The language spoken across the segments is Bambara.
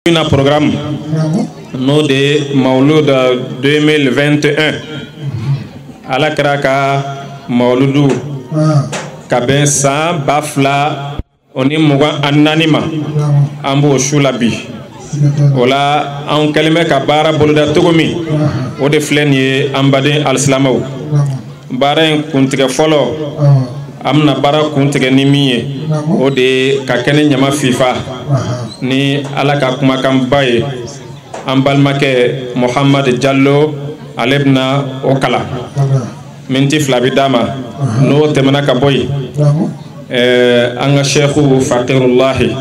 Un programme no de Maulud 2021 ala kraka Mauludu kaben sa bafla oni muga ananima ambo shulabi wala an kalime ka bara boluda togomi o de fleni ambade alislamaw bara en kuntige folo amna bara kuntige ni miye o de ka kene nyama fifa ni ala ka kuma kan baye an balmake Muhammad Jallo alebna okala minti flabi dama no temana ka boy anga Sheikhu Faqirullahi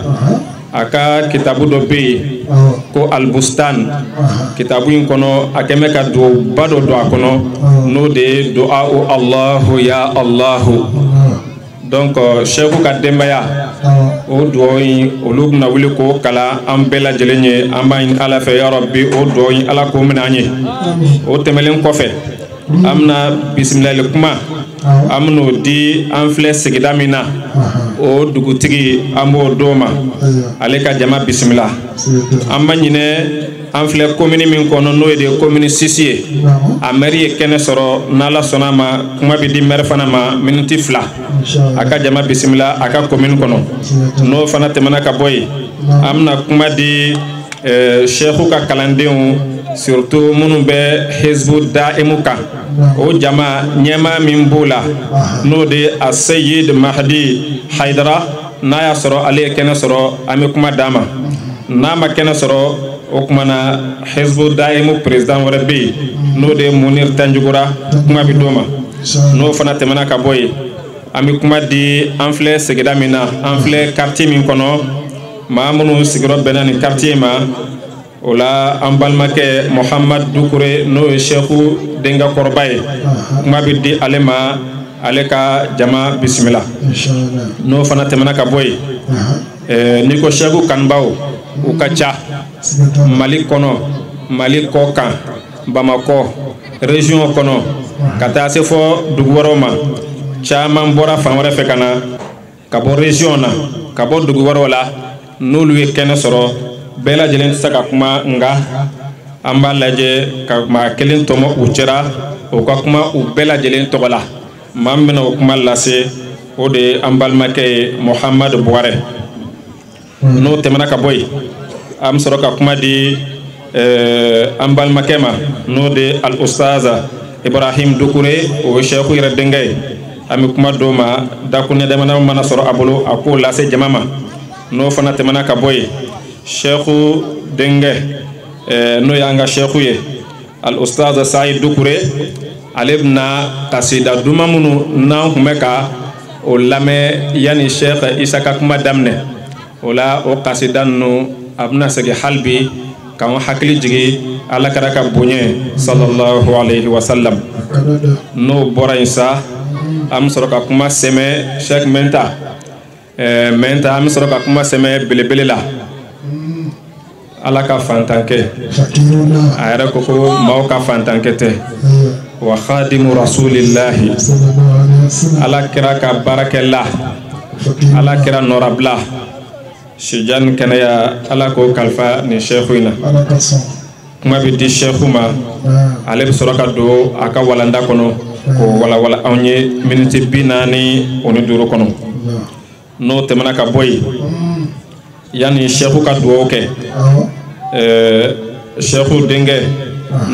aka kitabu do be ko Al-Bustan kitabu in kono akeme ka do bado do akono no de doa o Allahu ya Allahu donc Sheikhu ka dembaya o doyi olubna wuli ko kala an bela jelenye ambain ala fe ya rabbi o doyi ala ko menanye o temelen kofe amna bismillah kuma amno di an fle sigidamina o dugutigi ambo doma aleka jama bismillah amma nyine an fle commune min kono no de commune sisie ameri kene soro nala sonama kuma bi di mer fana ma minti fla aka jama bismillah aka commune kono no fana temana ka boy amna kuma di Sheikhu ka kalandenw surtout munu be hizbu daimuka o jama nyema min bula no de Sayyid Mahdi Haidara na ya soro ale kene soro ami kuma dama na ma kene soro o kuma na hizbu daimu president warabi no de Munir Tanjugura kuma bi doma no fana temana ka boy ami kuma di anfle segedamina anfle quartier min kono maamunu sigiro benani quartier ma ola ambalmake Muhammad Dukure no Sheikhu denga korbaye kuma bi di alema aleka jama bismillah no fana temana ka boy niko Sheikhu kanbaw ukacha Mali kono Mali kokan Bamako région kono kata se fo dugworoma chaman bora fanwara fekana kabo région na kabo dugworola n'olu ye kɛnɛ sɔrɔ bɛɛ lajɛlen tɛ se ka kuma nga an b'a lajɛ ka maa kelen tɔmɔ u cɛra o ka kuma u bɛɛ lajɛlen tɔgɔ la maa min bɛna o kuma lase o de ye an balimakɛ ye Muhammad Buware n'o tɛmɛna ka bɔ yen an bɛ sɔrɔ ka kuma di an balimakɛ ma n'o de Al-Ustaza Ibrahim Dukure o ye Sheikhu yɛrɛ denkɛ ye an bɛ kuma d'o ma dakunɛ dɛmɛnɛ mana sɔrɔ a bolo a k'o lase jama ma no fana temana ka boy Sheikhu denge no yanga Sheikhu ye Al-Ustaz Said Dukure alebna kasida duma munu na humeka o lame yani Sheikh Isa ka kuma damne ola o kasida no abna sege halbi kan hakili jigi ala karaka bonye sallallahu alayhi wa sallam no bora insa am soroka kuma seme Sheikh Menta menta am soro ka kuma seme belebele la ala ka fantanke ayara ko maw ka fantanke te wa khadimu rasulillahi ala kira ka barakella ala kira norabla shijan kanaya ala ko kalfa ni Sheikhuina kuma bi di Sheikhuma ale bi soro ka do aka walanda kono ko wala anye minute binani oni duro kono no temana ka boy yani Sheikhu ka duwo ke Sheikhu denge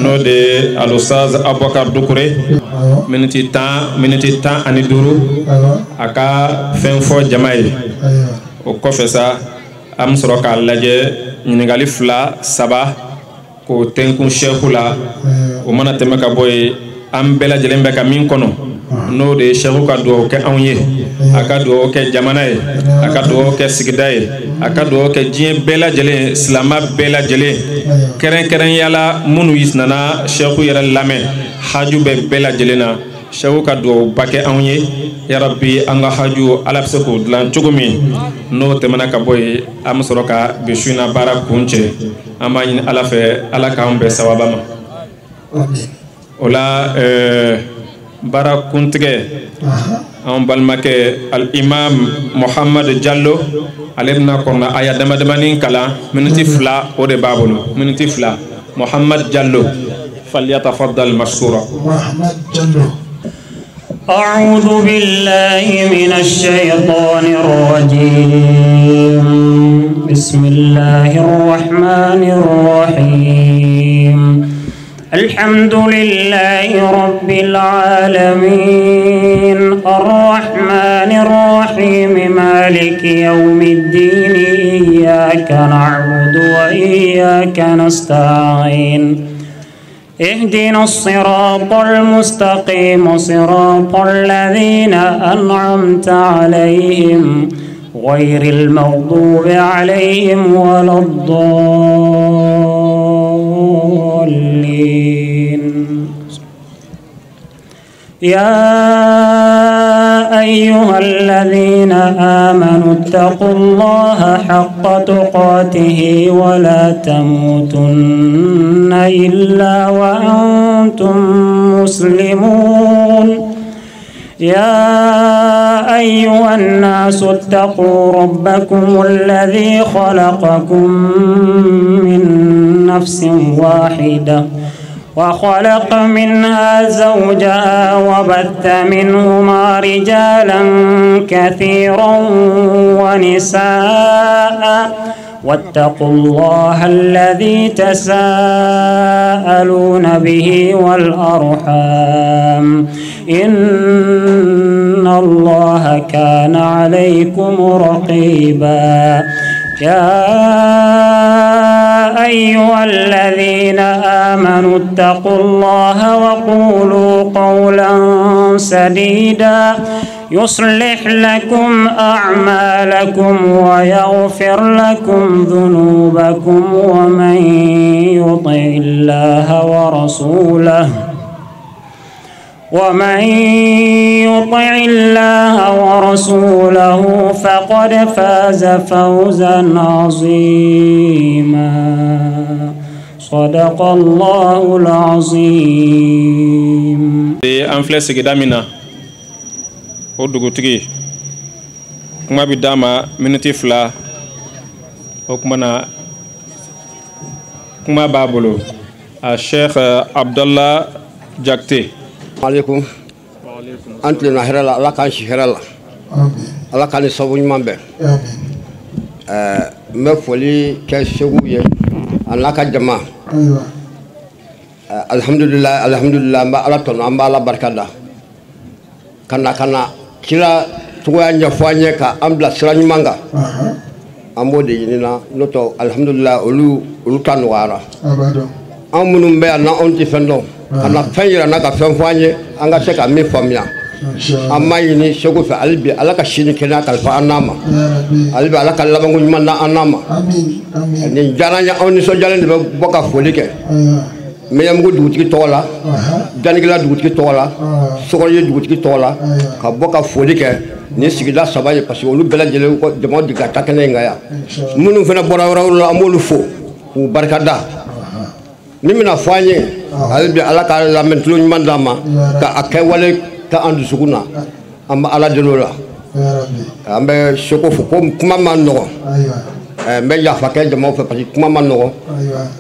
no de Al-Ustaz Abubakar Dukure minute temps ani duru aka fen fo jamaay o kofesa am soro ka laje ñingali fla saba ko tenkun Sheikhu la o mana tema ka boy am bela jelembe ka min kono no de Sheikhu ka do ke anye aka do ke jamana ye aka do ke sigida ye aka do ke diɲɛ bɛɛ lajɛlen silama bɛɛ lajɛlen kɛrɛnkɛrɛn yala minnu nana Sheikhu yɛrɛ lamɛn haju bɛ bɛɛ lajɛlen na Sheikhu ka do ba kɛ anw ye ya rabbi an ka haju ala bɛ se k'o dilan cogo min n'o tɛmɛna ka bɔ yen an bɛ sɔrɔ ka bi su in na baara kun cɛ an b'a ɲini ala fɛ ala k'an bɛn sababa ma o la baara kuntigɛ an balimakɛ al-imam Muhammad Diallo ale bɛna kɔnɔ a ya damadamanin kalan miniti 2 o de b'a bolo miniti 2 Muhammad Diallo falyatafaddal mashkura. Muhammad Diallo. أعوذ بالله من الشيطان الرجيم بسم الله الرحمن الرحيم الحمد لله رب العالمين الرحمن الرحيم مالك يوم الدين إياك نعبد وإياك نستعين اهدنا الصراط المستقيم صراط الذين أنعمت عليهم غير المغضوب عليهم ولا الضالين يا أيها الذين آمنوا اتقوا الله حق تقاته ولا تموتن إلا وأنتم مسلمون يا أيها الناس اتقوا ربكم الذي خلقكم من نفس واحدة وخلق منها زوجها وبث منهما رجالا كثيرا ونساء واتقوا الله الذي تساءلون به والأرحام إن الله كان عليكم رقيبا يا أيها الذين آمنوا اتقوا الله وقولوا قولا سديدا يصلح لكم أعمالكم ويغفر لكم ذنوبكم ومن يطع الله ورسوله فقد فاز فوزا عظيما صدق الله العظيم. an filɛ sigida min na o dugutigi kuma bi d'a ma miniti 2 o kuma na kuma b'a bolo a Sheikh Abdallah Jakte. Alaikum. Antu na hera la Allah kan shi hera la. Allah kan sabu ɲuman bɛɛ. N bɛ foli kɛ Segu ye Allah ka jama. Alhamdulillah n bɛ Ala tɔnɔ an bɛ Ala barika da. Kana kira cogoya ɲɛfɔ an ye ka an bila sira ɲuman kan. An b'o de ɲinina n'o tɛ alhamdulillah olu ta nɔgɔyara. An minnu bɛ yan n'anw tɛ fɛn dɔn. Kana fɛn yira na ka fɛn fɔ an ye an ka se ka min faamuya an m'a ɲini Segu fɛ hali bi Ala ka sini kɛnɛya kalifa an n'a ma hali bi Ala ka labanko ɲuman da an n'a ma nin diyara n ye aw nisɔndiyalen de bɛ bɔ ka foli kɛ Mɛɲɛmugu dugutigi tɔgɔ la Danikila dugutigi tɔgɔ la Sokɔnɔye dugutigi tɔgɔ la ka bɔ ka foli kɛ nin sigida 3 ye parce que olu bɛɛ lajɛlen jamaw de ka taa kɛnɛ in kan yan minnu fana bɔra yɔrɔ la an b'olu fo k'u barikada ni mina fɔ an ye hali bi Ala ka lamɛntulo ɲuman d'an ma ka a kɛwale ka an dusukun na an bɛ Ala deli o la an bɛ Seko fo ko kuma ma nɔgɔn n bɛ yafa kɛ jamaw fɛ parce que kuma ma nɔgɔn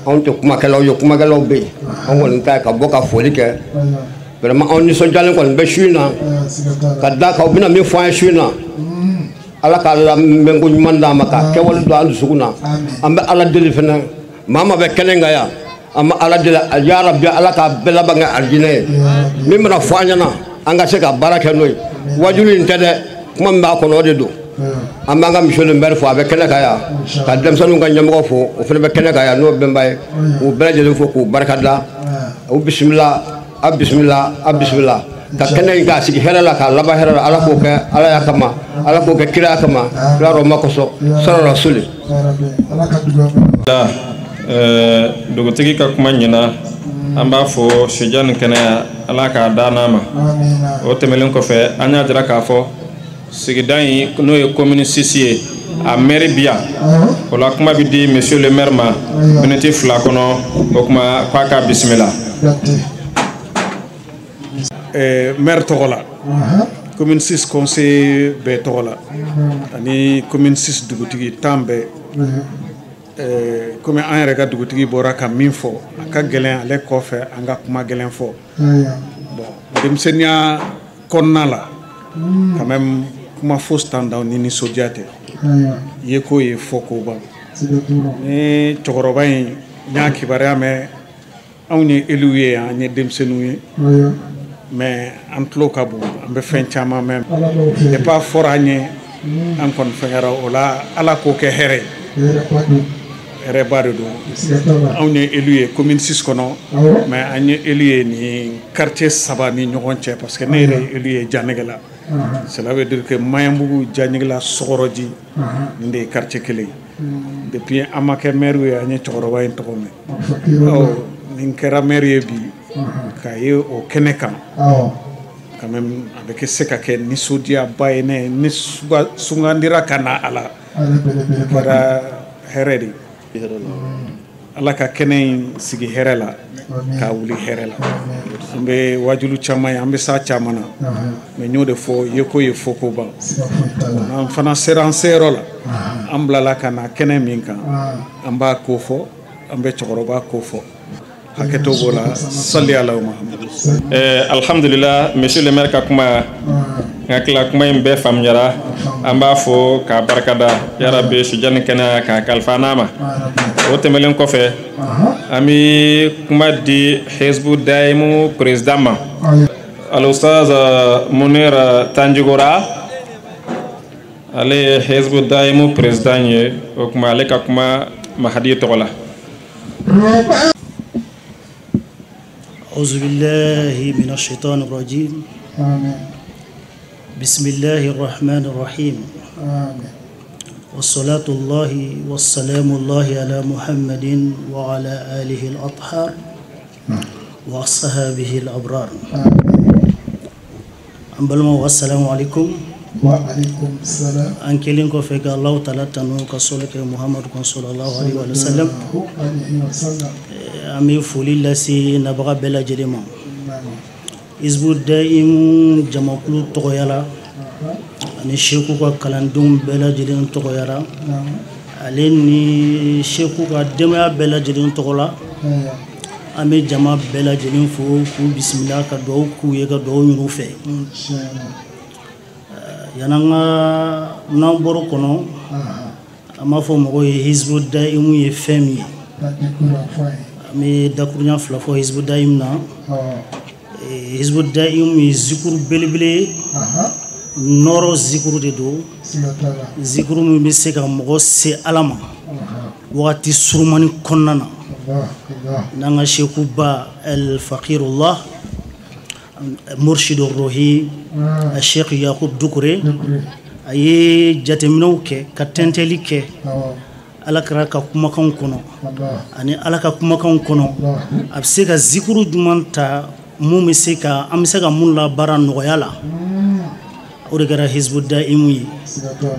anw tɛ kumakɛlaw ye kumakɛlaw bɛ yen an kɔni ta ye ka bɔ ka foli kɛ vraiment anw nisɔndiyalen kɔni bɛ su in na ka d'a kan u bɛna min fɔ an ye su in na Ala ka lamɛnko ɲuman d'an ma ka kɛwale don an dusukun na an bɛ Ala deli fana maa ma bɛ kɛnɛ kan yan an bɛ Ala deli ya Rabbi Ala ka bɛɛ laban kɛ alijinɛ ye min bɛna fɔ an ɲɛna an ka se ka baara kɛ n'o ye wajulu in tɛ dɛ kuma min b'a kɔnɔ o de don an b'an ka monsieur le maire fo a bɛ kɛnɛ kan yan ka denmisɛnninw ka ɲɛmɔgɔ fo o fana bɛ kɛnɛ kan yan n'o bɛnba ye k'u bɛɛ lajɛlen fo k'u barikada u bisimila a bisimila ka kɛnɛ in k'a sigi hɛrɛ la k'a laban hɛrɛ la Ala k'o kɛ Ala y'a kama Ala k'o kɛ kira kama kira rɔ ma kɔsɔn sɔrɔ rasuli dugutigi ka kuma ɲɛna an b'a fɔ Sujani kɛnɛya Ala k'a da n'a ma o tɛmɛlen kɔfɛ an y'a jira k'a fɔ sigida in n'o ye commune 6 ye a maire bi yan o la kuma bi di monsieur le maire ma miniti 2 kɔnɔ o kuma k'a ka bisimila maire tɔgɔ la commune 6 conseil bɛɛ tɔgɔ la ani commune 6 dugutigi 10 bɛɛ comme an yɛrɛ ka dugutigi bɔra ka min fɔ a ka gɛlɛn ale kɔfɛ an ka kuma gɛlɛn fɔ bon denmisɛnniya kɔnɔna la quand même kuma fosi t'an da ni nisɔndiya tɛ ye ko ye fɔ ko ban ni cɛkɔrɔba in n y'a kibaruya mɛn anw ye élu ye an ye denmisɛnninw ye mais an tulo ka bon an bɛ fɛn caman mɛn depuis a fɔra an ye an kɔni fɛngɛra o la ala k'o kɛ hɛrɛ ye hɛrɛ ba de don anw ye élu ye commune 6 kɔnɔ mais an ye élu ye ni quartier 3 ni ɲɔgɔn cɛ parce que ne yɛrɛ ye élu ye Janɛgɛ la cela veut dire que Maɲanbugu Janɛgɛ la Sɔgɔrɔji nin de ye quartier kelen depuis an ma kɛ maire ye an ye cɛkɔrɔba in tɔgɔ mɛn nin kɛra maire ye bi k'a ye o kɛnɛ kan quand même a bɛ kɛ se ka kɛ nisɔndiyaba ye ne ni sugandira ka na a la kɛra hɛrɛ de ala ka kɛnɛ in sigi hɛrɛ la k'a wuli hɛrɛ la an bɛ wajulu caman ye an bɛ s'a caman na mais n y'o de fɔ ye ko ye fɔ ko ban an fana sera an seyɔrɔ la an bilala ka na kɛnɛ min kan an b'a ko fɔ an bɛ cɛkɔrɔba ko fɔ hakɛto b'o la sali ala Muhamadu alhamdulillah monsieur le maire ka kuma n hakili kuma in bɛɛ faamuyara an b'a fɔ k'a barikada yarabi sujani kɛnɛya k'a kalifa n'a ma o tɛmɛlen kɔfɛ an bɛ kuma di Hizbu Da'imu président ma Al-Ustaz Munir Tanjigora ale ye Hizbu Da'imu président ye o kuma ale ka kuma Mahadi tɔgɔ la أعوذ بالله من الشيطان الرجيم بسم الله الرحمن الرحيم والصلاة الله والسلام الله على محمد وعلى آله الأطهار وأصحابه الأبرار والسلام عليكم وعليكم السلام أنكلين كفيك الله تعالى تنو كسولك محمد صلى الله عليه وسلم أمي فولي لسي نبغى بلا جريمة Hizbu Da'imu jamakulu tɔgɔyara ani Seku ka kalandenw bɛɛ lajɛlen tɔgɔyara ale ni Seku ka denbaya bɛɛ lajɛlen tɔgɔ la an bɛ jama bɛɛ lajɛlen fo k'u bisimila ka dugawu k'u ye ka dugawu ɲini u fɛ yan'an ka n'an bɔra o kɔnɔ an b'a fɔ mɔgɔw ye Hizbu Da'imu ye fɛn min ye an bɛ dakuruɲa fila fɔ Hizbu Da'imu na Hizbu Da'imu ye zikuru belebele nɔrɔ zikuru de don zikuru min bɛ se ka mɔgɔ se Ala ma wagati surumani kɔnɔna na n'an ka Seku ba El Fakirullah Murshid Rohi Sheikh Yakub Dukure a ye jateminɛw kɛ ka tɛntɛli kɛ Ala kɛra ka kumakanw kɔnɔ ani Ala ka kumakanw kɔnɔ a bɛ se ka zikuru jumɛn ta mun bɛ se ka an bɛ se ka mun labaara nɔgɔya la o de kɛra Hizbu Da'imu ye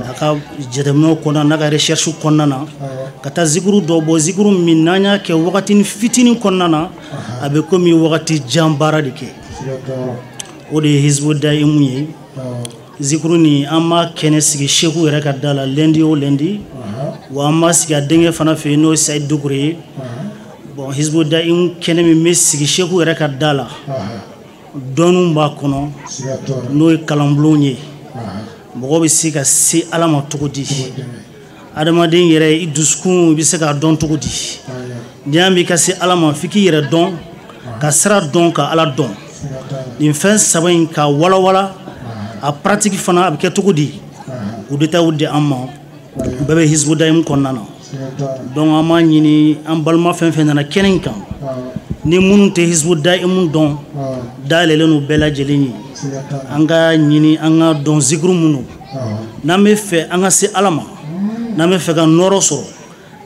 a ka jateminɛw kɔnɔna n'a ka recherche kɔnɔna na ka taa zikuru dɔ bɔ zikuru min n'an y'a kɛ wagatinin fitinin kɔnɔna na a bɛ komi wagati jan baara de kɛ o de ye Hizbu Da'imu ye zikuru ni an b'a kɛnɛ sigi Seku yɛrɛ ka da la lundi o lundi wa an b'a sigi a denkɛ fana fɛ yen n'o ye Sayid Dukure ye bon Hizbu Da'imu kɛnɛ min bɛ sigi Seku yɛrɛ ka da la dɔnniw b'a kɔnɔ n'o ye kalanbulonw ye mɔgɔ bɛ se ka se Ala ma cogo di adamaden yɛrɛ i dusukun i bɛ se k'a dɔn cogo di n'i y'a mɛn i ka se Ala ma f'i k'i yɛrɛ dɔn ka sira dɔn ka Ala dɔn nin fɛn saba in ka walawala a pratique fana a bɛ kɛ cogo di o détails di an ma bɛɛ bɛ Hizbu Da'imu kɔnɔna na donc an b'a ɲini an balima fɛn fɛn nana kɛnɛ in kan ni minnu tɛ Hizbu Da'imu dɔn dayɛlɛlen n'u bɛɛ lajɛlen ye an ka ɲini an ka dɔn zikuru minnu n'an bɛ fɛ an ka se Ala ma n'an bɛ fɛ ka nɔrɔ sɔrɔ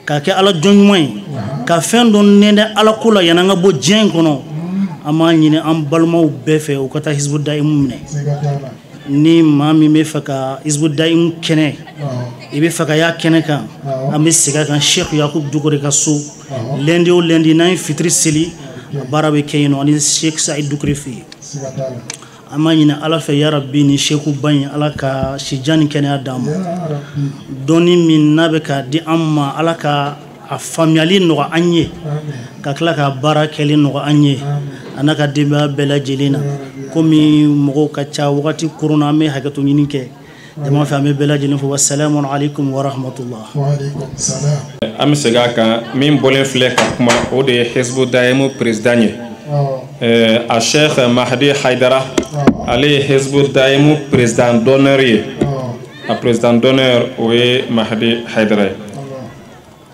ka kɛ Ala jɔn ɲuman ye ka fɛn dɔ nɛnɛ Ala ko la yan'an ka bɔ diɲɛ in kɔnɔ an b'a ɲini an balimaw bɛɛ fɛ u ka taa Hizbu Da'imu minɛ ni maa min bɛ fɛ ka Hizbu Da'imu kɛnɛ i bɛ fɛ ka y'a kɛnɛ kan an bɛ segin a kan Sheikh Yakub Dukure ka so lundi o lundi n'an ye fitiri seli a baara bɛ kɛ yen nɔ ani Sheikh Sayid Dukure fɛ yen ama ɲini ala fɛ ya rabbi ni sheku ba in ala ka sijan ni kɛnɛya d'an ma dɔnni min n'a bɛ ka di an ma ala ka a faamuyali nɔgɔ an ye ka tila ka baara kɛli nɔgɔ an ye a n'a ka denbaya bɛɛ lajɛlen na komi mɔgɔw ka ca wagati kurunna an bɛ hakɛto ɲini kɛ jama fɛ an bɛ bɛɛ lajɛlen fo wassalamu alaikum wa rahmatullah. An bɛ segin a kan min bɔlen filɛ ka kuma o de ye Hizbu Da'imu président ye a Cheikh Mahdi Haidara ale ye Hizbu Da'imu président d'honneur ye a président d'honneur o ye Mahdi Haidara ye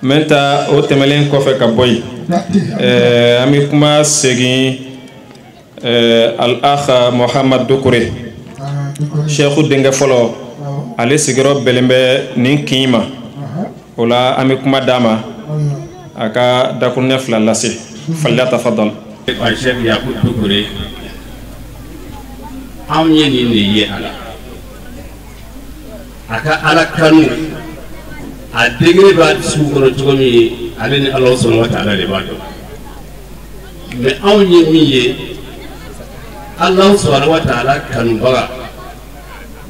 maintenant o tɛmɛlen kɔfɛ ka bɔ yen an bɛ kuma segin Al-Akh Mohamad Doucouré Cheikhu denkɛ fɔlɔ ale sigiyɔrɔ bɛnnen bɛ nin kin ma o la an bɛ kuma d'a ma a ka dakuruɲɛ fila lase falyatafadal. Cheikh Yakubu Doucouré anw ye nin de ye a la a ka ala kanu a degré b'a dusu kɔnɔ cogo min ale ni Alahu subhanahu wa ta'ala de b'a dɔn mais anw ye min ye Alahu subhanahu wa ta'ala kanubaga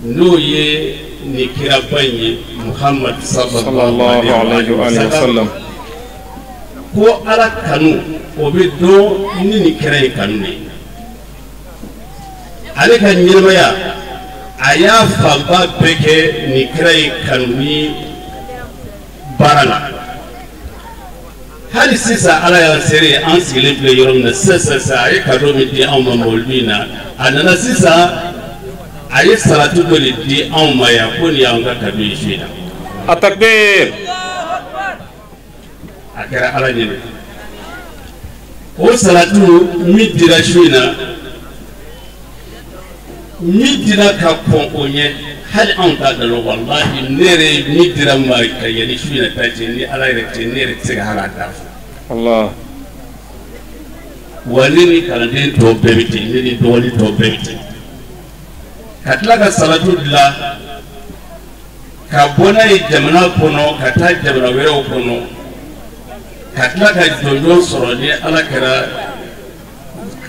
n'o ye ni kiraba in ye Muhammad sallallahu alaihi wa sallam ko ala kanu o bɛ dɔn ni nin kira ye kanu de ale ka ɲɛnamaya a y'a fanba bɛɛ kɛ nin kira ye kanu ni baara la hali sisan ala y'an sere an sigilen filɛ yɔrɔ min na sisan a ye cadeau min di anw ma mawuludi in na a nana sisan a ye salatu dɔ de di anw ma yan ko nin y'anw ka cadeau ye su in na. Atakbir. A kɛra ala ɲɛna o salatu min dira su in na min dira ka kɔn o ɲɛ hali anw t'a dɔn walahi ne yɛrɛ min dira ma ka yanni su in na ta cɛ ni ala yɛrɛ cɛ ne yɛrɛ tɛ se ka hali a da fɔ. Allah. Wa ne ni kalanden tɔw bɛɛ bɛ ten ne ni dɔgɔnin tɔw bɛɛ bɛ ten ka tila ka salatu dilan ka bɔ n'a ye jamana kɔnɔ ka taa jamana wɛrɛw kɔnɔ ka tila ka jɔnjɔn sɔrɔ ni ala kɛra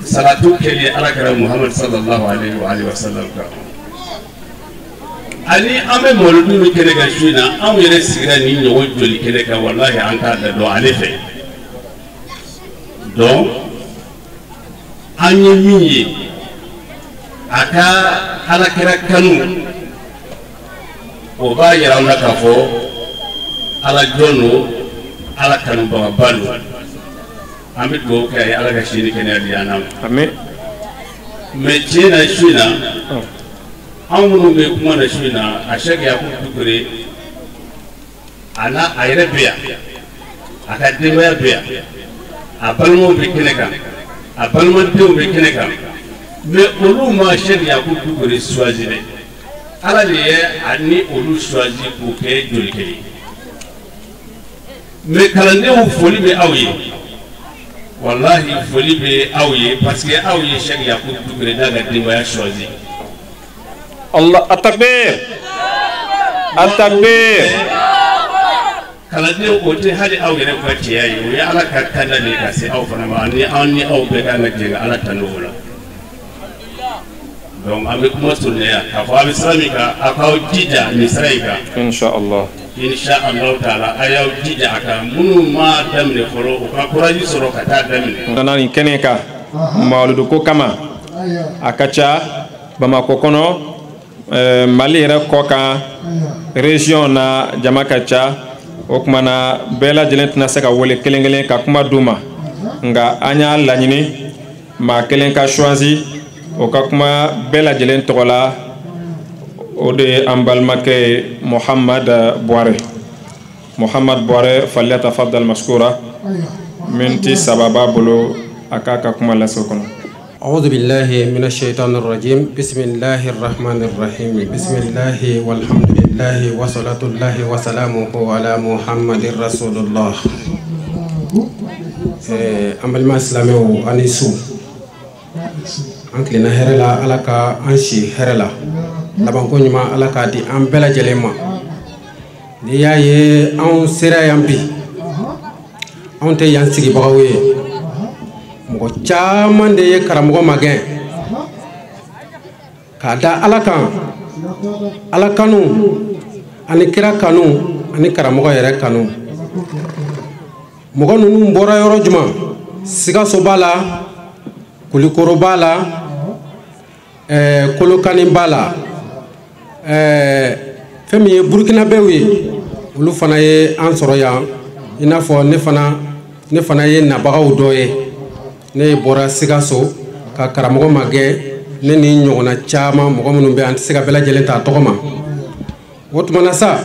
salatu kɛli ala kɛra Muhammad sallallahu alaihi wa sallam kan ani an bɛ mawludu min kɛnɛ kan su in na anw yɛrɛ sigira ni ɲɔgɔn joli kɛnɛ kan wallahi an t'a da dɔn ale fɛ donc an ye min ye a ka ala kɛra kanu o b'a yira an na k'a fɔ ala jɔn don ala kanubagaba don an bɛ dugawu kɛ a ye ala ka sini kɛnɛya di an ma. Amin. mais tiɲɛ na su in na anw minnu bɛ kuma na su in na a Cheikh Yakubu Doucouré a yɛrɛ bɛ yan a ka denbaya bɛ yan a balimaw bɛ kɛnɛ kan a balimadenw bɛ kɛnɛ kan mais olu ma Cheikh Yakubu Doucouré choisi dɛ ala de ye a ni olu choisi k'u kɛ jolikɛ ye mais kalandenw foli bɛ aw ye wallahi foli bɛ aw ye parce que aw ye Cheikh Yakubu Doucouré n'a ka denbaya choisi. Allah atakbir. Atakbir. Kalandenw o tɛ hali aw yɛrɛ ka cɛya ye o ye ala ka kanda de ka se aw fana ma ani an ni aw bɛɛ kan ka jɛ ka ala tanu o la donc an bɛ kuma surunya k'a fɔ a bɛ sira min kan a k'aw jija nin sira in kan Inshallah. Inshallah taala a y'aw jija a kan minnu ma daminɛ fɔlɔ u ka courage sɔrɔ ka taa daminɛ. Nana nin kɛnɛ kan mawludu ko kama a ka ca Bamako kɔnɔ Mali yɛrɛ kɔ kan région na jama ka ca o kuma na bɛɛ lajɛlen tɛna se ka wele kelen kelen ka kuma d'u ma nka an y'a laɲini maa kelen ka choisi o ka kuma bɛɛ lajɛlen tɔgɔ la o de ye an balimakɛ ye Mohamad Boire falyatafaddal mashkura minti saba b'a bolo a k'a ka kuma lase o kɔnɔ. أعوذ بالله من الشيطان الرجيم بسم الله الرحمن الرحيم بسم الله والحمد لله وصلاة الله وسلامه على محمد رسول الله أمل ما سلامه أنيسو أنكلنا هرلا علىك أنشي هرلا لبنكون ما علىك دي أمبلا جلما دي أن سرا يامبي أن تيانسي بغوي mɔgɔ caman de ye karamɔgɔ magɛn k'a da Ala kan, Ala kanu ani kira kanu ani karamɔgɔ yɛrɛ kanu. Mɔgɔ ninnu bɔra yɔrɔ jumɛn? Sikaso b'a la, Kulikoro b'a la, Kolokani b'a la, fɛn min ye Burukinabew ye, olu fana ye an sɔrɔ yan. I n'a fɔ ne fana ye nabagaw dɔ ye. Ne bɔra Sikaso ka karamɔgɔ magɛ, ne ni ɲɔgɔnna caman mɔgɔ minnu bɛ an tɛ se ka bɛɛ lajɛlen ta tɔgɔ ma. O tuma na sa,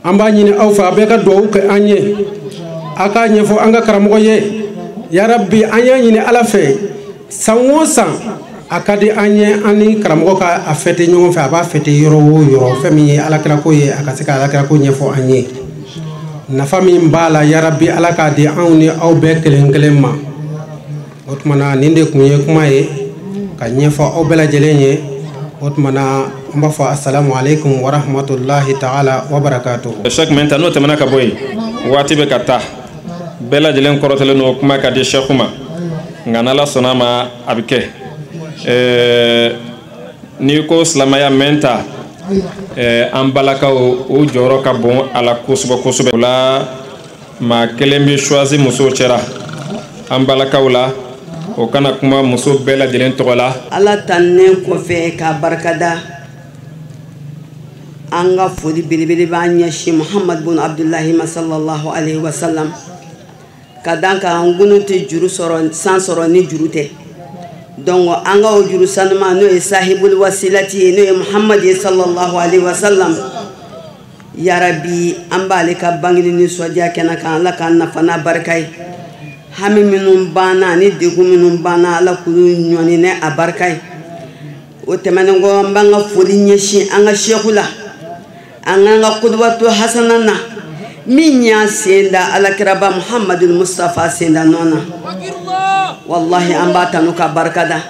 an b'a ɲini aw fɛ a bɛɛ ka dugawu kɛ an ye. A k'a ɲɛfɔ an ka karamɔgɔ ye. Ya Rabbi, an y'a ɲini Ala fɛ san o san a ka di an ye an ni karamɔgɔ ka a fêter ɲɔgɔn fɛ. A b'a fêter yɔrɔ o yɔrɔ, fɛn min ye alakirako ye a ka se ka alakirako ɲɛfɔ an ye. Nafa min b'a la ya Rabbi, Ala k'a di anw ni aw bɛɛ kelen kelen ma. O tuma na nin de kun ye kuma ye ka ɲɛfɔ aw bɛɛ lajɛlen ye. O tuma na an b'a fɔ assalamu alaikum wa rahmatullahi ta'ala wa barakatuh. Chaque maintenant n'o tɛmɛna ka bɔ yen waati bɛ ka taa bɛɛ lajɛlen kɔrɔtɛlen n'o kuma ka di Cheikh ma nka n'Ala sɔnna ma a bɛ kɛ. N'i ko silamɛya mɛn ta an balakaw o jɔyɔrɔ ka bon a la kosɛbɛ kosɛbɛ. O la maa kelen bɛ choisir musow cɛla an balakaw la. O kana kuma muso bɛɛ lajɛlen tɔgɔ la. Ala tannen kɔfɛ k'a barikada an ka foli belebele b'an ɲɛsin Muhamadu bun Abdullahi ma sallallahu alaihi wa sallam. Ka dan kan an gunu tɛ juru sɔrɔ san sɔrɔ ni juru tɛ. Donc an ka o juru sanuma n'o ye sahibul wasilati ye n'o ye Muhamadu ye sallallahu alaihi wa sallam. Ya Rabbi, an b'ale ka bangeli nisɔndiya kɛnɛ kan Ala k'an nafa n'a barika ye. Hami minnu banna ani degun minnu banna Ala k'olu ɲɔni ni a barika ye. O tɛmɛnen kɔ an b'an ka foli ɲɛsin an ka shehu la, an k'an ka kudubatu hasana na min y'a sen da alakiraba Muhamadu Mustafa sen da nɔ na. Wallahi an b'a tanu ka barikada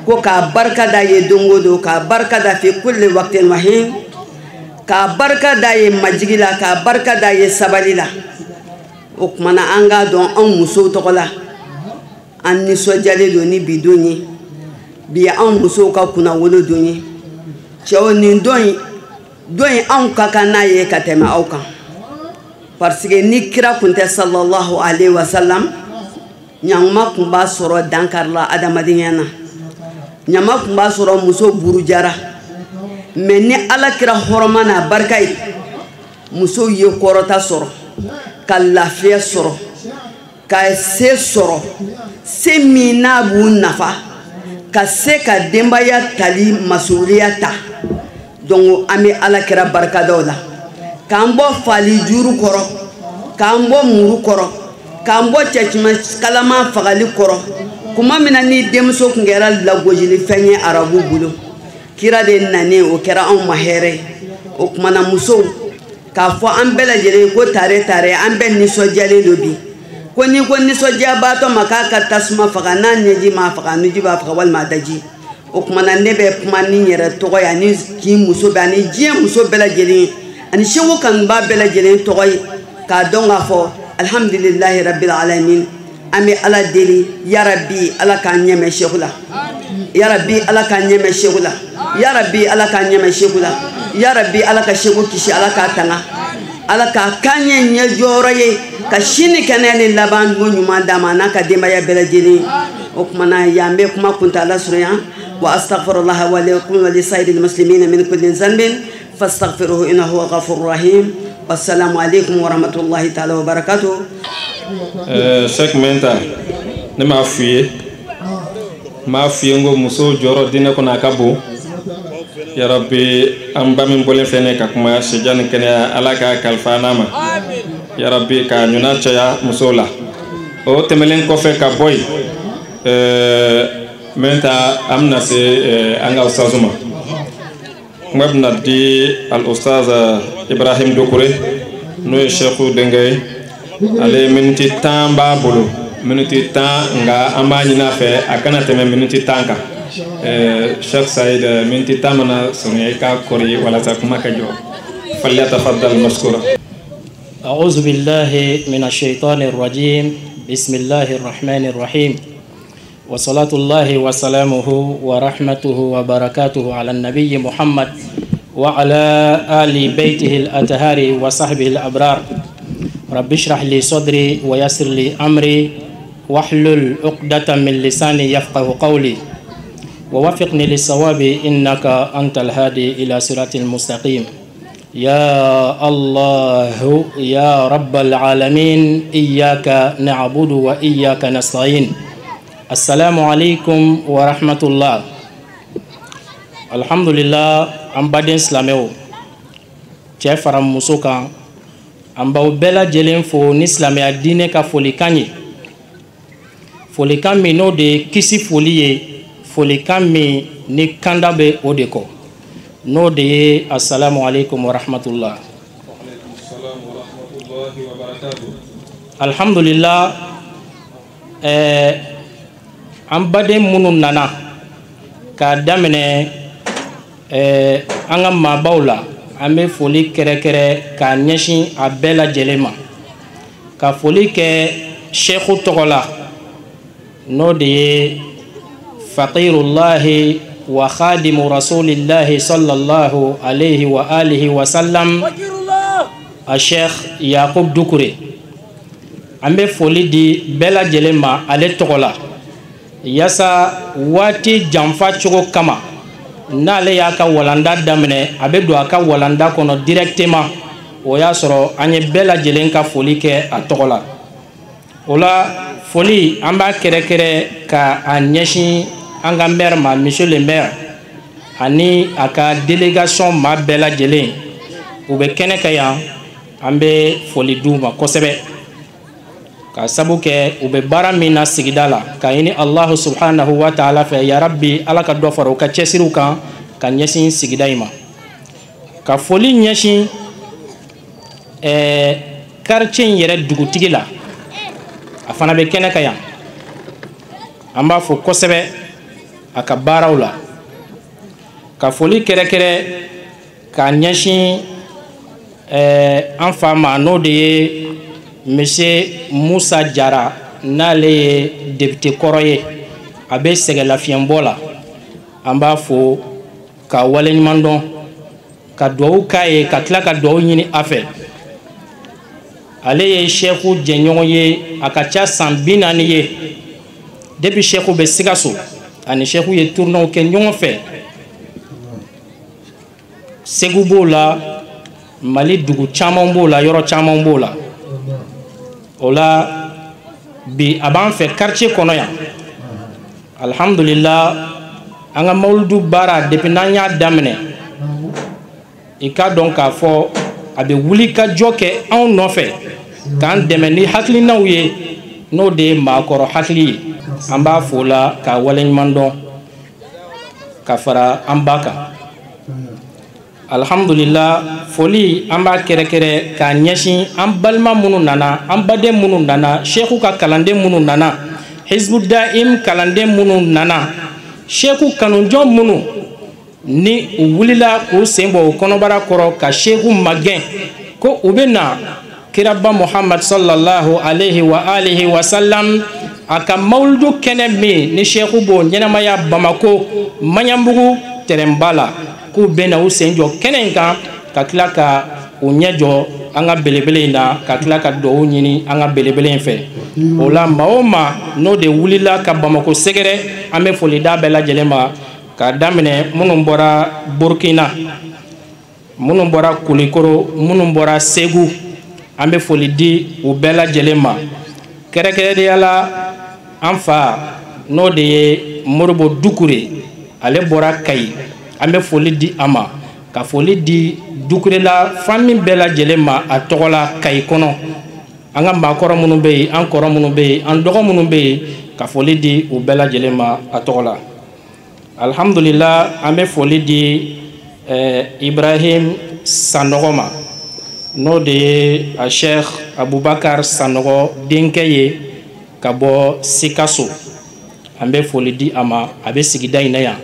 ko k'a barikada ye don o don, k'a barikada fi kulli waqtin wa hin, k'a barikada ye majigi la, k'a barikada ye sabali la. O kumana an k'a dɔn anw musow tɔgɔ la an nisɔndiyalen don ni bi don ye. Bi anw musow ka kunnawolo don ye. Cɛw nin don in anw ka kan n'a ye ka tɛmɛ aw kan. Parce que ni kira kun tɛ sallallahu alaihi wa sallam, ɲaŋuma kun b'a sɔrɔ dankari la adamadenya na. Ɲama kun b'a sɔrɔ muso burujara. Mais ni Ala kira hɔrɔma n'a barika ye, musow ye kɔrɔta sɔrɔ, ka lafiya sɔrɔ, ka se sɔrɔ, se min n'a b'u nafa, ka se ka denbaya tali masuliya ta. Donc an bɛ Ala kira barikadaw la. K'an bɔ fali juru kɔrɔ, k'an bɔ muru kɔrɔ, k'an bɔ cɛcima kalama fagali kɔrɔ. Kuma min na ni denmuso kun kɛra lagosili fɛn ye arabu bolo, kira de nanen o kɛra anw ma hɛrɛ ye. O kumana musow k'a fɔ an bɛɛ lajɛlen ko tare tare an bɛɛ nisɔndiyalen don bi. Ko ni ko nisɔndiyabaatɔ ma k'a ka tasuma faga, n'a ɲɛji m'a faga, a nuji b'a faga walima a daji. O kumana ne bɛ kuma ni n yɛrɛ tɔgɔ ye ani k'i muso bɛ ani diɲɛ muso bɛɛ lajɛlen ani seku kanuba bɛɛ lajɛlen tɔgɔ ye k'a dɔn k'a fɔ alhamdulilahi rabbil alamin. An bɛ Ala deli ya Rabbi, Ala k'an ɲɛmɛ seku la. Ya Rabbi, Ala k'an ɲɛmɛ seku la. Ya Rabbi, Ala k'an ɲɛmɛ seku la. Ya Rabbi, Ala ka seku kisi, Ala k'a tanga. Ala k'a k'an ɲɛ ɲɛjɔyɔrɔ ye ka sini kɛnɛya ni laban ɲuman d'a ma n'a ka denbaya bɛɛ lajɛlen. O kumana yan bɛ kuma kuntala surunya. Wa astaghfirullah wa lakum wa li sairil muslimina min kulli dhanbin fastaghfiruhu innahu huwa ghafurur rahim. Wassalamu alaikum wa rahmatullahi ta'ala wa barakatuh. Chaque menta ne m'a fui ngo muso jɔyɔrɔ dinɛ kɔnɔ a ka bon. Ya Rabbi, an ba min bɔlen fɛnɛ ka kuma sijani kɛnɛya Ala ka kalifa n'a ma. Ya Rabbi, ka ɲuman caya musow la. O tɛmɛlen kɔfɛ ka bɔ yen menta an bɛna se an ka ustazu ma. Kuma bɛna di al ustaz Ibrahim Dokure n'o ye Cheikhu denkɛ ye. Ale miniti 10 b'a bolo, miniti 10 nka an b'a ɲini a fɛ a kana tɛmɛ miniti 10 kan. Cheikh Saïd miniti 10 mana surunya i ka kɔri walasa kuma ka jɔ. فليتفضل مشكورا. أعوذ بالله من الشيطان الرجيم. بسم الله الرحمن الرحيم. وصلاة الله وسلامه ورحمته وبركاته على النبي محمد وعلى آل بيته الأطهار وصحبه الأبرار. رب اشرح لي صدري ويسر لي أمري واحلل عقدة من لساني يفقه قولي ووفقني للصواب إنك أنت الهادي إلى صراط المستقيم. يا الله يا رب العالمين إياك نعبد وإياك نستعين. السلام عليكم ورحمة الله. الحمد لله أم بدين سلامه جفر مسوكا أم باوبلا جلين فو نسلام الدين كفوليكاني فوليكان مي نو دي كيسي فوليه فوليكان مي ني كاندا بي اوديكو نو دي السلام عليكم ورحمة الله. وعليكم السلام ورحمة الله وبركاته. الحمد لله أم بدين منو نانا كدامنه anga mabawla ame foli kere kere ka ɲɛsin a bɛɛ lajɛlen ma ka foli kɛ sheikhu tɔgɔla n'o de ye faqirullahi wa khadimu rasulillahi sallallahu alayhi wa alihi wa sallam a sheikh yakub dukure. An bɛ foli di bɛɛ lajɛlen ma ale tɔgɔla yasa waati janfa cogo kama n'ale y'a ka walanda daminɛ a bɛ don a ka walanda kɔnɔ directement o y'a sɔrɔ an ye bɛɛ lajɛlen ka foli kɛ a tɔgɔ la. O la foli an b'a kɛrɛkɛrɛ ka a ɲɛsin an ka maire ma monsieur le maire ani a ka délégation maa bɛɛ lajɛlen u bɛ kɛnɛ kan yan an bɛ foli d'u ma kosɛbɛ ka sabu kɛ u bɛ baara min na sigida la ka ɲini Allahu subhanahu wa ta'ala fɛ ya rabbi ala ka dɔ fara u ka cɛsiriw kan ka ɲɛsin sigida in ma ka foli ɲɛsin quartier in yɛrɛ dugutigi la a fana bɛ kɛnɛ kan yan an b'a fɔ kosɛbɛ a ka baaraw la ka foli kɛrɛkɛrɛ ka ɲɛsin an fa ma n'o de ye monsieur Musa Jara n'ale ye député kɔrɔ ye a bɛ sɛgɛlafiɲɛbɔ la an b'a fɔ ka waleɲuman dɔn ka dugawu k'a ye ka tila ka dugawu ɲini a fɛ. Ale ye sheikhu jɛɲɔgɔn ye a ka ca san 40 ye depuis sheikhu bɛ Sikaso ani sheikhu ye tournéw kɛ ɲɔgɔn fɛ Segu b'o la Mali dugu caman b'o la yɔrɔ caman b'o la. O la bi a b'an fɛ quartier kɔnɔ yan alhamdulillah an ka mawludu baara depuis n'an y'a daminɛ i ka dɔn k'a fɔ a bɛ wuli ka jɔ kɛ anw nɔfɛ k'an dɛmɛ ni hakilinaw ye n'o de ye maakɔrɔ hakili ye an b'a fɔ o la k'a waleɲuman dɔn ka fara an ba kan. Alhamdulillah foli an b'a kɛrɛkɛrɛ k'a ɲɛsin an balima minnu nana an baden minnu nana sheikhu ka kalanden minnu nana hizbu daim kalanden minnu nana sheikhu kanujɔn minnu ni u wulila k'u sen bɔ u kɔnɔbara kɔrɔ ka sheikhu magɛn ko u bɛ na kiraba Muhammad sallallahu alayhi wa alihi wa sallam a ka mawludu kɛnɛ min ni sheikhu b'o ɲɛnamaya Bamako Maɲanbugu tɛrɛnba la k'u bɛ na u sen jɔ kɛnɛ in kan ka tila ka u ɲɛ jɔ an ka belebele in na ka tila ka dugawu ɲini an ka belebele in fɛ. O la maa o maa n'o de wulila ka Bamako sɛgɛrɛ an bɛ foli d'a bɛɛ lajɛlen ma k'a daminɛ minnu bɔra Burkina minnu bɔra Kulikoro minnu bɔra Segu an bɛ foli di u bɛɛ lajɛlen ma kɛrɛnkɛrɛnnenya la an fa n'o de ye Moribo Dukure ale bɔra Kayi an bɛ foli di a ma ka foli di Dukurela famille bɛɛ lajɛlen ma a tɔgɔ la Kayi kɔnɔ an ka maakɔrɔ minnu bɛ yen an kɔrɔ minnu bɛ yen an dɔgɔ minnu bɛ yen ka foli di u bɛɛ lajɛlen ma a tɔgɔ la. Alhamdulillah an bɛ foli di Ibrahim Sanɔgɔ ma n'o de ye a Sheikh Abubakar Sanɔgɔ denkɛ ye ka bɔ Sikaso an bɛ foli di a ma a bɛ sigida in na yan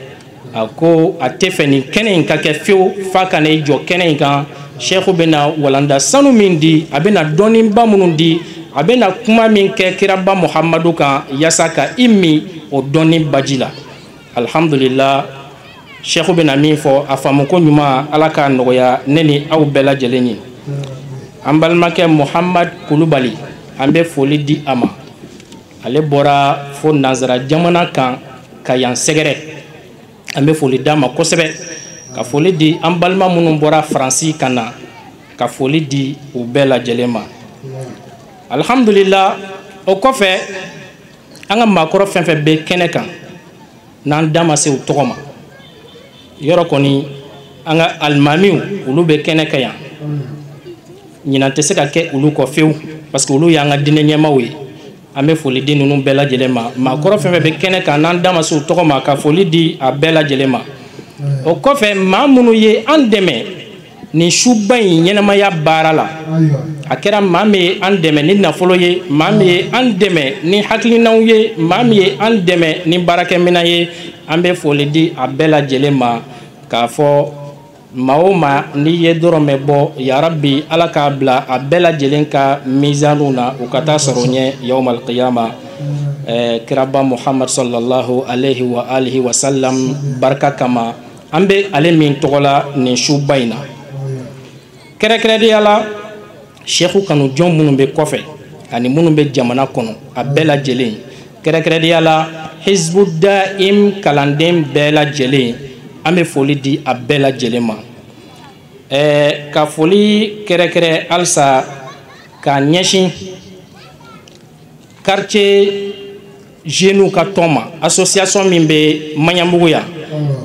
a ko a tɛ fɛ nin kɛnɛ in ka kɛ fiyewu f'a ka n'i jɔ kɛnɛ in kan Sheikh bɛ na walanda sanu min di a bɛ na dɔnniba minnu di a bɛna kuma min kɛ kiraba muhamadu kan yasa ka i min o dɔnni baji la. Alhamdulillah, sheikh bɛna min fɔ a faamuko ɲuman ala k'a nɔgɔya ne ni aw bɛɛ lajɛlen ye. An balimakɛ Muhamad Kulubali an bɛ foli di a ma. Ale bɔra fo nanzara jamana kan ka yan sɛgɛrɛ. An bɛ foli d'a ma kosɛbɛ. Ka foli di an balima minnu bɔra Faransi ka na, ka foli di u bɛɛ lajɛlen ma. Alhamdulillah, o kɔfɛ an ka maakɔrɔ fɛn fɛn bɛ kɛnɛ kan n'an da ma se u tɔgɔ ma. Yɔrɔ kɔni an ka alimamiw olu bɛ kɛnɛ kan yan. Ɲinan tɛ se ka kɛ olu kɔ fewu parce que olu y'an ka diinɛ ɲɛmaaw ye. An bɛ foli di ninnu bɛɛ lajɛlen ma. Maakɔrɔ fɛn fɛn bɛ kɛnɛ kan n'an da ma se u tɔgɔ ma ka foli di a bɛɛ lajɛlen ma. O kɔfɛ maa minnu ye an dɛmɛ nin suba in ɲɛnamaya baara la. A kɛra maa min ye an dɛmɛ ni nafolo ye, maa min ye an dɛmɛ ni hakilinaw ye, maa min ye an dɛmɛ ni baarakɛminɛn ye. An bɛ foli di a bɛɛ lajɛlen ma k'a fɔ maa o maa n'i ye dɔrɔmɛ bɔ yarabi ala k'a bila a bɛɛ lajɛlen ka mizaniw na u ka taa sɔrɔ ɲɛ yawmal qiyama. Kiraba Muhammad sallallahu alaihi wa alihi wa sallam barika kama an bɛ ale min tɔgɔ la nin suba in na. Kɛrɛnkɛrɛnnenya la sheikhu kanu jɔn minnu bɛ kɔfɛ ani minnu bɛ jamana kɔnɔ a bɛɛ lajɛlen. Kɛrɛnkɛrɛnnenya la Hizbu Daim kalanden bɛɛ lajɛlen an bɛ foli di a bɛɛ lajɛlen ma. Ka foli kɛrɛnkɛrɛn halisa k'a ɲɛsin quartier jeunes ka tɔn ma, association min bɛ Maɲanbugu yan.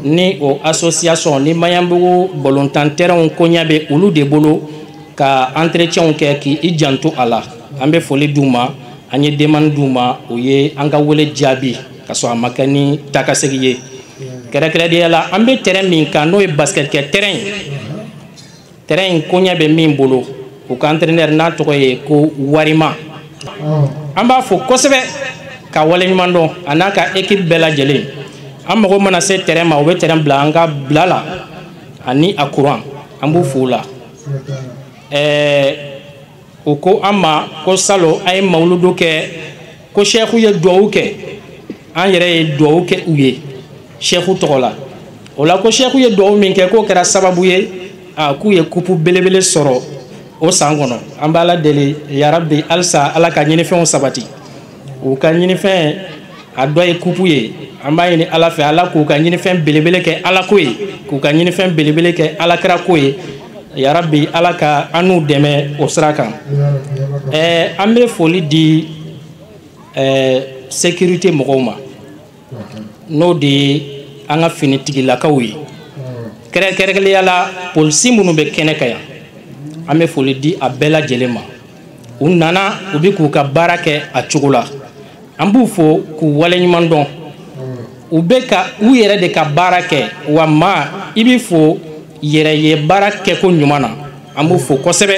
Ni o association ni Maɲanbugu balontan terrain ko ɲɛ bɛ olu de bolo ka entretien kɛ k'i janto a la. An bɛ foli d'u ma, an ye demande d'u ma, o ye an ka wele jaabi ka sɔrɔ a ma kɛ ni takasegi ye. Kɛrɛnkɛrɛnnenya la an bɛ terrain min kan n'o ye basket kɛ terrain ye. Terrain in ko ɲɛ bɛ min bolo o ka entraîneur n'a tɔgɔ ye ko Warima. An b'a fɔ kosɛbɛ ka waleɲuman dɔn a n'a ka équipe bɛɛ lajɛlen. An mago mana se terrain ma u bɛ terrain bila an ka bila la ani a courant an b'u fo la. O ko an ma ko salo a ye mawuludu kɛ ko sheikhu ye duwawu kɛ an yɛrɛ ye duwawu kɛ u ye sheikhu tɔgɔ la. O la ko sheikhu ye duwawu min kɛ k'o kɛra sababu ye k'u ye kupu belebele sɔrɔ o san kɔnɔ. An b'a la deli yarabi halisa ala ka ɲinifɛnw sabati. U ka ɲinifɛn a dɔ ye kupu ye. An b'a ɲini ala fɛ ala k'u ka ɲinifɛn belebele kɛ ala ko ye, k'u ka ɲinifɛn belebele kɛ alakira ko ye. Yarabi ala ka an n'u dɛmɛ o sira kan. An bɛ foli di sécurité mɔgɔw ma n'o de ye an ka finitigilakaw ye. Kɛrɛnkɛrɛnnenya la polisi minnu bɛ kɛnɛ kan yan an bɛ foli di a bɛɛ lajɛlen ma. U nana u bɛ k'u ka baara kɛ a cogo la. An b'u fo k'u waleɲuman dɔn. U bɛ ka u yɛrɛ de ka baara kɛ wa maa i b'i fo yɛrɛ ye baara kɛ ko ɲuman na. An b'u fo kosɛbɛ.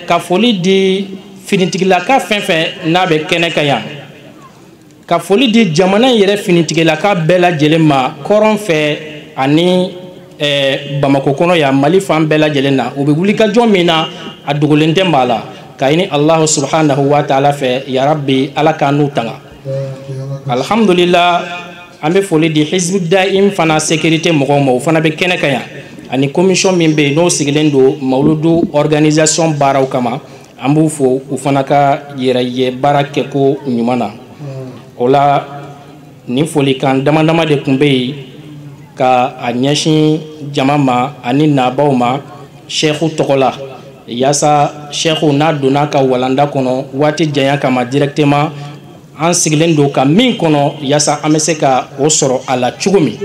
Ka foli di finitigilaka fɛn fɛn n'a bɛ kɛnɛ kan yan. Ka foli di jamana yɛrɛ finitigilaka bɛɛ lajɛlen ma kɔrɔn fɛ ani Bamako kɔnɔ yan Mali fan bɛɛ lajɛlen na. U bɛ wuli ka jɔ min na a dogolen tɛ maa la. Ka ɲini Alahu subhanahu wa ta'ala fɛ yarabi ala k'an n'u tanga. Alhamdulillah, an bɛ foli di Hizbu Daim fana sécurité mɔgɔw ma o fana bɛ kɛnɛ kan yan ani commission min bɛ yen n'o sigilen don mawuludu organisation baaraw kama. An b'u fo u fana ka yɛrɛ ye baara kɛko ɲuman na. O la nin folikan dama dama de tun bɛ yen ka a ɲɛsin jama ma ani nabaaw ma sheikhu tɔgɔ la yaasa sheikhu n'a donna ka walanda kɔnɔ waati janya kama directement an sigilen don ka min kɔnɔ yaasa an bɛ se ka o sɔrɔ a la cogo min.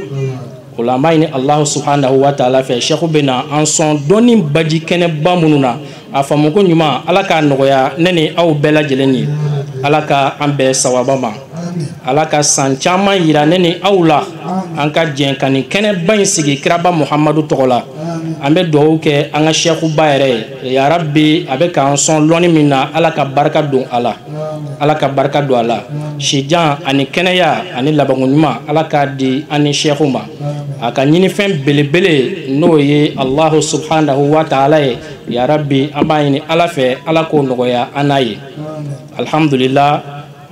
O la an b'a ɲini Alahu subhanahu wa ta'ala fɛ sheikhu bɛ na an sɔn dɔnni baji kɛnɛba minnu na a faamuko ɲuman ala k'a nɔgɔya ne ni aw bɛɛ lajɛlen ye. Ala ka an bɛɛ sawaba ma. ala ka san caman yira ne ni aw la an ka jɛn ka nin kɛnɛba in sigi kiraba muhamadu tɔgɔ la an bɛ dugawu kɛ an ka sɛkuba yɛrɛ ye ya rabbi a bɛ k'an sɔn lɔnni min na ala ka barika don a la ala ka barika don a la sijan ani kɛnɛya ani labanko ɲuman ala k'a di an ni sɛku ma a ka ɲinifɛn belebele n'o ye alahu subhanahu wa ta'ala ye ya rabbi an b'a ɲini ala fɛ ala k'o nɔgɔya an n'a ye alhamdulillah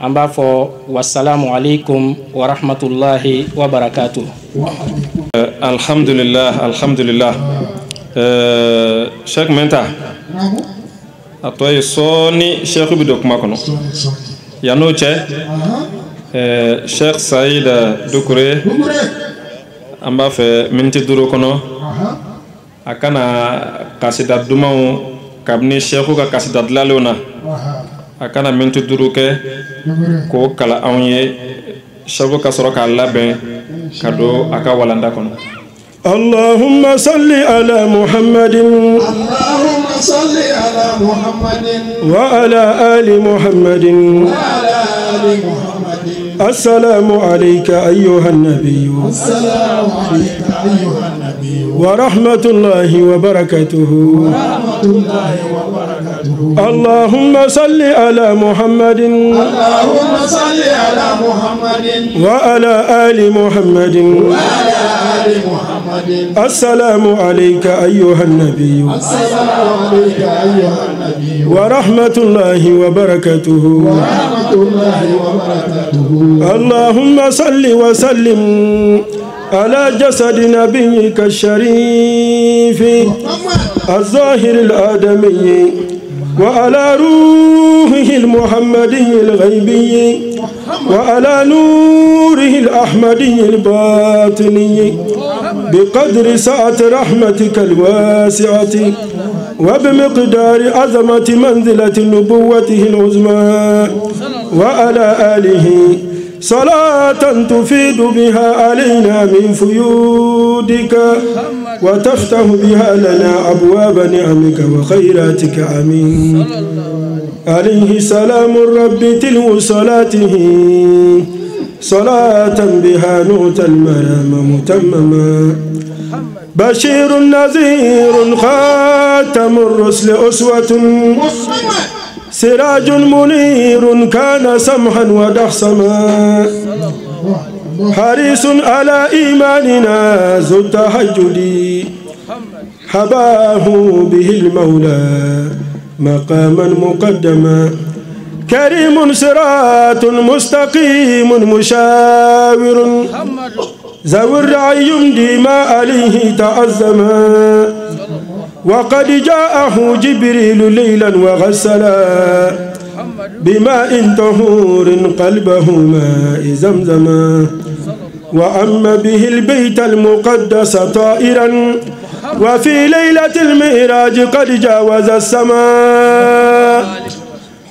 an b'a fɔ wasalamu alaikum wa rahmatullahi wa barakatuh. Alhamdulillah, alhamdulillah. Sheikh Menta a tɔ ye sɔɔni Sheikh bi don kuma kɔnɔ yan'o cɛ Sheikh Saïd Doucouré an b'a fɛ miniti 5 kɔnɔ a kana kasida dumanw kabini Sheikh ka kasida dilanlenw na a kana miniti 5 kɛ k'o kala anw ye Sheikh ka sɔrɔ k'a labɛn ka don a ka walanda kɔnɔ. اللهم صل على محمد اللهم صل على محمد وعلى آل محمد وعلى آل محمد السلام عليك أيها النبي السلام عليك أيها النبي ورحمة الله وبركاته ورحمة الله وبركاته اللهم صل على محمد اللهم صل على محمد وعلى آل محمد وعلى آل محمد السلام عليك أيها النبي السلام عليك أيها النبي ورحمة الله وبركاته ورحمة الله وبركاته اللهم صل وسلم على جسد نبيك الشريف الظاهر الآدمي وعلى روحه المحمدي الغيبي وعلى نوره الأحمدي الباطني بقدر سعة رحمتك الواسعة وبمقدار عظمة منزلة نبوته العظمى وعلى آله صلاة تفيد بها علينا من فيودك وتفتح بها لنا أبواب نعمك وخيراتك آمين عليه سلام الرب تلو صلاته صلاة بها نؤتى المرام متمما بشير نذير خاتم الرسل أسوة سراج منير كان سمحا ودحصما حريص على إيماننا ذو التهجد حباه به المولى مقاما مقدما كريم صراط مستقيم مشاور ذو الرعي يمضي ما عليه تعزما وقد جاءه جبريل ليلا وغسلا بماء طهور قلبه ماء زمزما وأم به البيت المقدس طائرا وفي ليلة المعراج قد جاوز السماء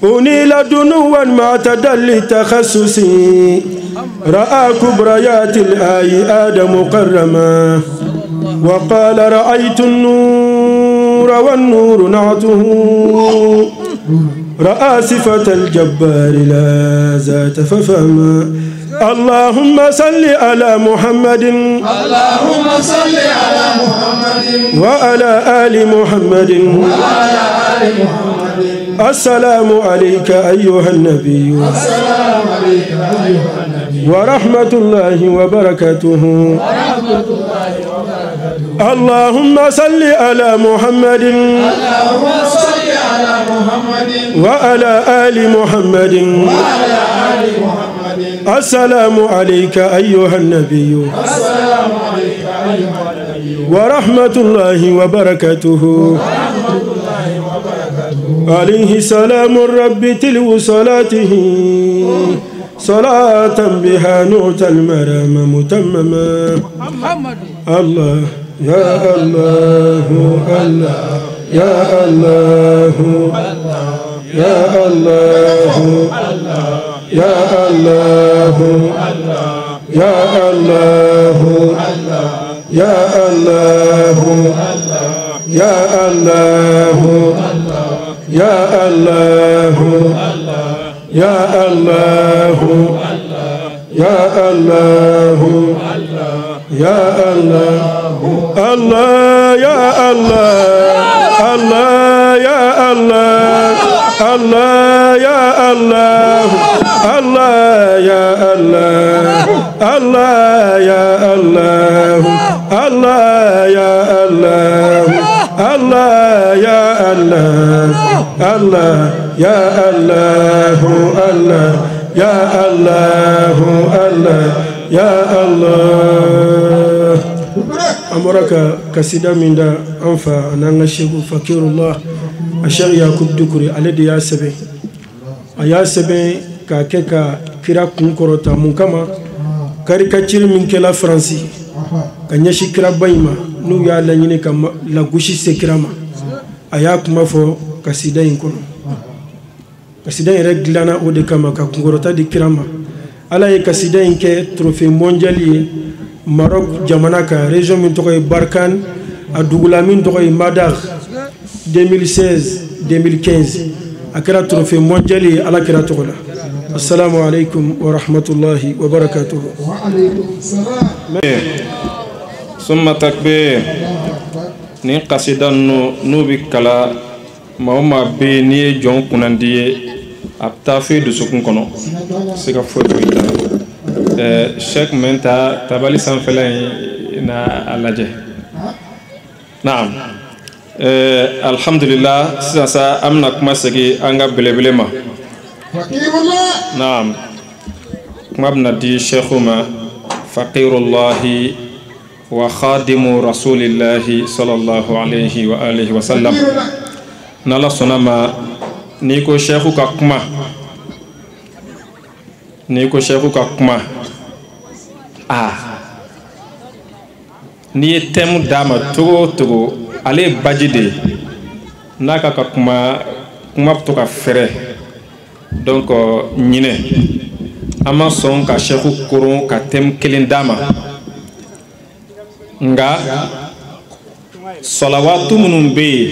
أنيل دنوا مع تدلي التخصص رأى كبريات الآي آدم مقرما وقال رأيت النور والنور نعته رأى صفة الجبار لا ذات ففهما اللهم صل على محمد اللهم صل على محمد وعلى آل محمد وعلى آل محمد السلام عليك أيها النبي السلام عليك أيها النبي ورحمة الله وبركاته ورحمة الله وبركاته اللهم صل على محمد اللهم صل على محمد وعلى آل محمد وعلى آل محمد السلام عليك أيها النبي السلام عليك أيها النبي ورحمة الله وبركاته ورحمة الله وبركاته عليه سلام الرب تلو صلاته صلاة بها نؤتى المرام متمما الله يا الله الله يا الله يا الله يا الله يا الله يا الله يا الله يا الله يا الله يا الله يا الله الله يا الله الله يا الله الله يا الله الله يا الله الله يا الله الله يا الله الله يا الله الله يا الله الله يا الله الله يا الله أمرك كسيدا من دا أنفا أنا الشيخ فقير الله الشيخ يعقوب دكوري على يا سبي يا سبي كاكا كرا كونكوروتا مكما كاريكاتير من كلا فرنسي كنيشي كرا بايما نو يا لانيني كما لا غوشي سكرما أياك ما فو كسيدا ينكونو kasida yɛrɛ dilanna o de kama ka kunkɔrɔta di kira ma ala ye kasida in kɛ trophée mondial ye Maroc jamana kan région min tɔgɔ ye Barkan a dugula min tɔgɔ ye Madar 2016-2015 a kɛra trophée mondial ye ala kira tɔgɔ la assalamu alaikum wa rahmatullahi wa barakatuh wa alaikum salam summa takbir ni kasida nu bi kala maa o maa bɛ yen n'i ye jɔn kunnandi ye a bɛ taa fo dusukun kɔnɔ se ka foyi foyi t'a la Sheikh min ta tabali sanfɛla in na a lajɛ naam alhamdulillah sisan sa an bɛna kuma segin an ka belebele ma naam kuma bɛna di Sheikhu ma faqirullahi wa khadimu rasulillahi sallallahu alayhi wa alihi wa sallam n'ala sɔnna ma n'i ko Sheikhu ka kuma n'i ye thème d'a ma togo o togo ale ye baji de ye n'a ka kuma bɛ to ka fɛrɛ donc ɲinɛ an ma sɔn ka Sheikhu koron ka thème kelen d'a ma nga salawatu minnu bɛ yen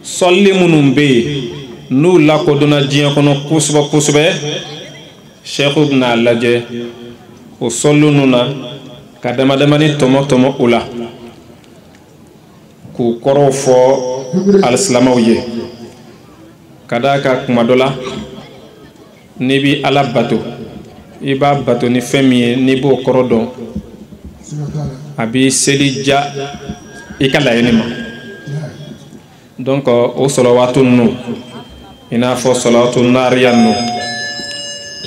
sɔlli minnu bɛ yen n'u lakodɔnna diɲɛ kɔnɔ kosɛbɛ kosɛbɛ Sheikhu bɛna lajɛ o sɔlli ninnu na ka damadamani tɔmɔ o la k'u kɔrɔw fɔ alisilamɛw ye ka d'a kan kuma dɔ la n'i bɛ Ala bato i b'a bato ni fɛn min ye n'i b'o kɔrɔ dɔn a b'i seli ja i ka laɲini ma donc o salawatu ninnu i n'a fɔ salawatu nariya ninnu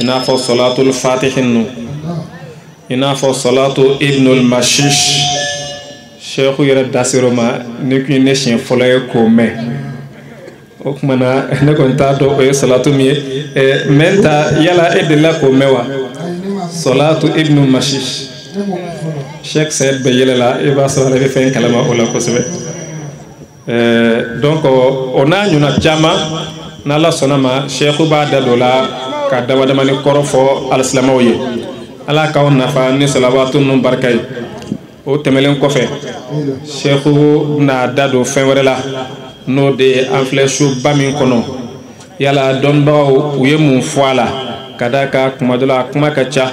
i n'a fɔ salatul fatihi ninnu i n'a fɔ salatu ibnul mashish Sheikhu yɛrɛ da ser'o ma ni kun ye ne siɲɛ fɔlɔ ye k'o mɛn o tuma na ne kɔni t'a dɔn o ye salatu min ye mais n ta yala e delila k'o mɛn wa salatu ibnul mashish Sheikh Said bɛ yɛlɛ la i b'a sɔrɔ ale bɛ fɛn kalama o la kosɛbɛ donc o n'a ɲɔgɔnna caman n'Ala sɔnna ma Sheikhu b'a da don o la ka damadamani kɔrɔ fɔ alisilamɛw ye Ala k'aw nafa ni salawatu ninnu barika ye o tɛmɛlen kɔfɛ Sheikhu bɛna da don fɛn wɛrɛ la n'o de ye an filɛ suba min kɔnɔ yala dɔnnibagaw u ye mun fɔ a la ka d'a kan kuma dɔ la a kuma ka ca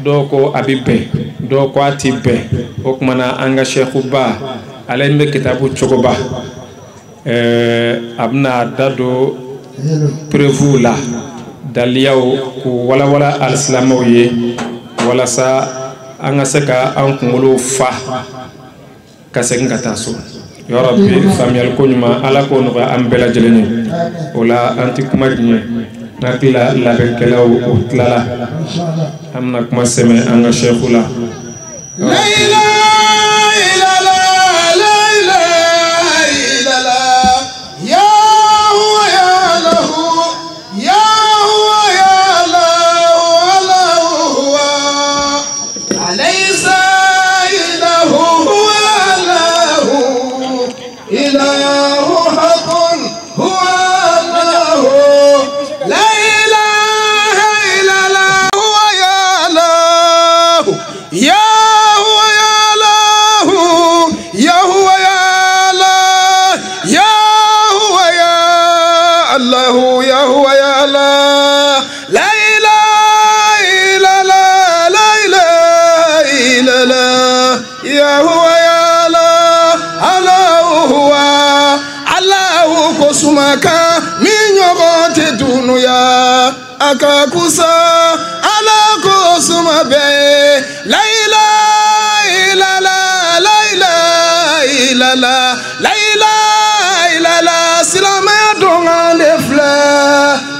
dɔw ko a bɛ bɛn dɔw ko a ti bɛn o tuma na an ka Sheikhu ba ale bɛ kitabu cogoba a bɛna da don preuve la daliyaw k'u walawala alisilamɛw ye walasa an ka se ka an kunkolo fa ka segin ka taa so yɔrɔ bi faamuyali ko ɲuman Ala k'o nɔgɔya an bɛɛ lajɛlen ye o la an ti kuma diɲɛ n'hakili la labɛnkɛlaw o tilala an bɛna kuma sɛmɛ an ka Sheikhu la akakusa ala ko suma be la ilaha illallah la ilaha illallah la ilaha illallah silama donga le fla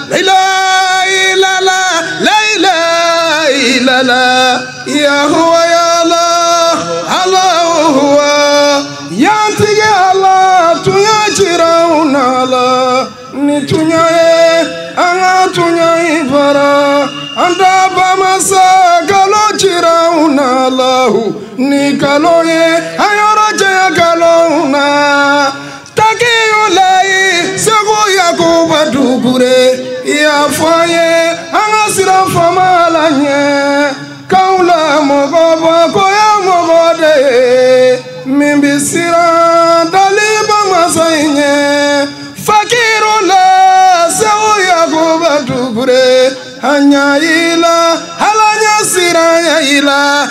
la ilaha illallah la ilaha illallah ya huwa ya allah allah huwa ya tige allah tuya jirauna la ni tunya anga tunya ibara anda ba masa galo jirauna lahu ni galoye ayoro je galona takiyulai sego yakuba dugure ya foye anga sira famalanye kaula mogoba koya mogode mimbisira daliba masainye fakirula sego yakuba dugure hanya ila halanya sira ya ila